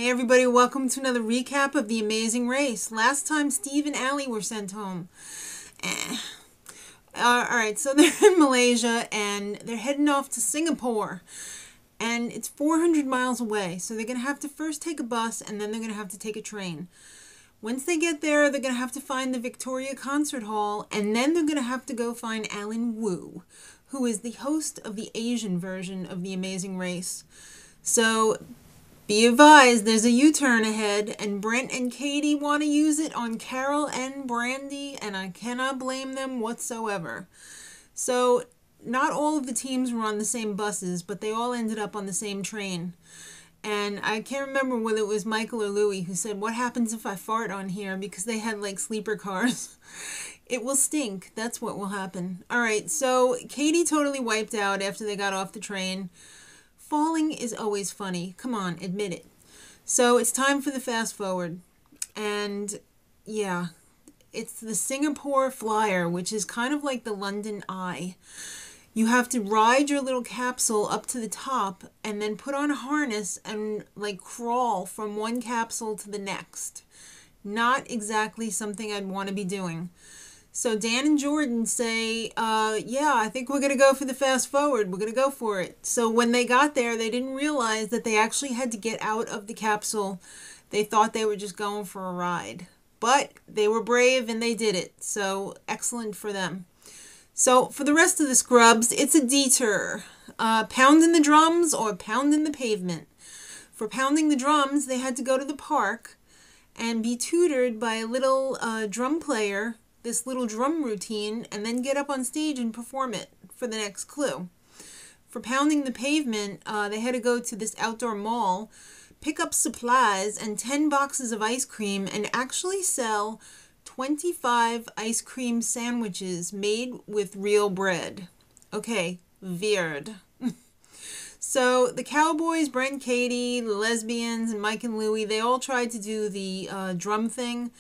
Hey everybody, welcome to another recap of The Amazing Race. Last time Steve and Alli were sent home. Alright, so they're in Malaysia and they're heading off to Singapore. And it's 400 miles away, so they're going to have to first take a bus and then they're going to have to take a train. Once they get there, they're going to have to find the Victoria Concert Hall, and then they're going to have to go find Alan Wu, who is the host of the Asian version of The Amazing Race. So be advised, there's a U-turn ahead, and Brent and Caite want to use it on Carol and Brandy, and I cannot blame them whatsoever. So not all of the teams were on the same buses, but they all ended up on the same train. And I can't remember whether it was Michael or Louie who said, what happens if I fart on here? Because they had like sleeper cars. It will stink. That's what will happen. Alright, so Caite totally wiped out after they got off the train. Falling is always funny. Come on, admit it. So it's time for the fast forward. And yeah, it's the Singapore Flyer, which is kind of like the London Eye. You have to ride your little capsule up to the top and then put on a harness and like crawl from one capsule to the next. Not exactly something I'd want to be doing. So Dan and Jordan say, yeah, I think we're going to go for the fast forward. We're going to go for it. So when they got there, they didn't realize that they actually had to get out of the capsule. They thought they were just going for a ride. But they were brave and they did it. So excellent for them. So for the rest of the scrubs, it's a detour. Pounding the drums or pounding the pavement. For pounding the drums, they had to go to the park and be tutored by a little drum player, this little drum routine, and then get up on stage and perform it for the next clue. For pounding the pavement, they had to go to this outdoor mall, pick up supplies and 10 boxes of ice cream, and actually sell 25 ice cream sandwiches made with real bread. Okay, weird. So the cowboys, Brent Caite, the lesbians, and Mike and Louie, they all tried to do the drum thing.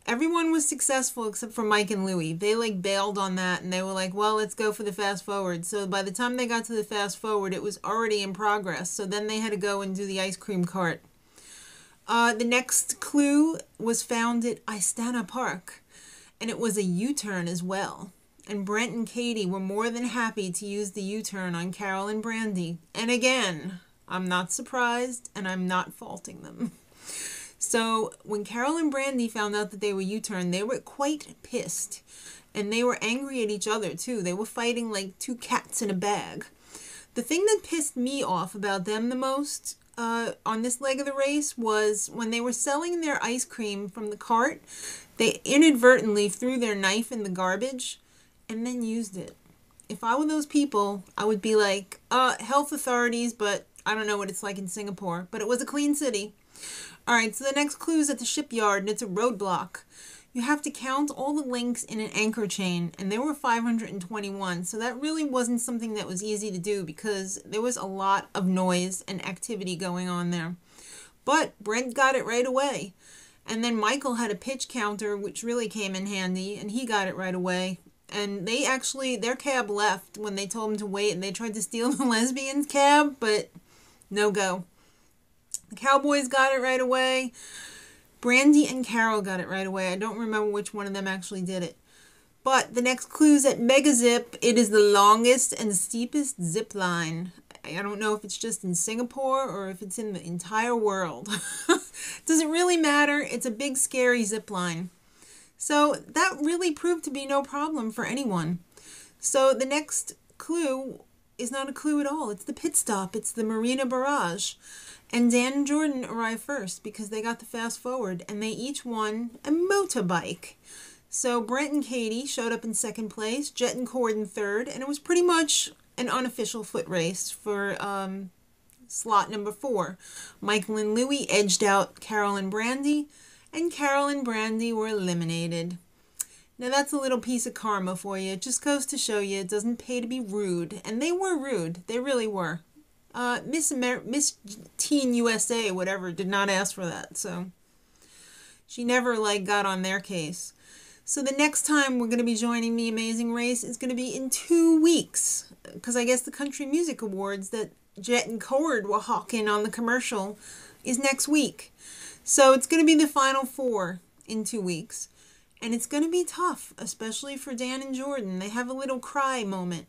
Everyone was successful except for Mike and Louie. They like bailed on that and they were like, well, let's go for the fast forward. So by the time they got to the fast forward, it was already in progress. So then they had to go and do the ice cream cart. The next clue was found at Istana Park, and it was a U-turn as well. And Brent and Caite were more than happy to use the U-turn on Carol and Brandy. And again, I'm not surprised, and I'm not faulting them. So when Carol and Brandy found out that they were U-turned, they were quite pissed. And they were angry at each other, too. They were fighting like two cats in a bag. The thing that pissed me off about them the most on this leg of the race was when they were selling their ice cream from the cart, they inadvertently threw their knife in the garbage and then used it. If I were those people, I would be like, health authorities, but I don't know what it's like in Singapore. But it was a clean city. Alright, so the next clue is at the shipyard, and it's a roadblock. You have to count all the links in an anchor chain, and there were 521, so that really wasn't something that was easy to do because there was a lot of noise and activity going on there. But Brent got it right away. And then Michael had a pitch counter, which really came in handy, and he got it right away. And they actually, their cab left when they told them to wait, and they tried to steal the lesbians' cab, but no go. The cowboys got it right away. Brandy and Carol got it right away. I don't remember which one of them actually did it. But the next clue is at Mega Zip. It is the longest and steepest zip line. I don't know if it's just in Singapore or if it's in the entire world. Doesn't really matter. It's a big, scary zip line. So that really proved to be no problem for anyone. So the next clue is not a clue at all. It's the pit stop. It's the Marina Barrage. And Dan and Jordan arrived first because they got the fast forward and they each won a motorbike. So Brent and Caite showed up in second place, Jet and Cord in third, and it was pretty much an unofficial foot race for slot number 4. Michael and Louie edged out Carol and Brandy, and Carol and Brandy were eliminated. Now that's a little piece of karma for you. It just goes to show you it doesn't pay to be rude. And they were rude. They really were. Miss Teen USA, whatever, did not ask for that. So she never, like, got on their case. So the next time we're going to be joining The Amazing Race is going to be in 2 weeks. Because I guess the Country Music Awards that Jet and Cord were hawking on the commercial is next week. So it's going to be the final four in 2 weeks. And it's going to be tough, especially for Dan and Jordan. They have a little cry moment.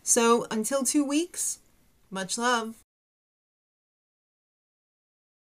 So until 2 weeks, much love.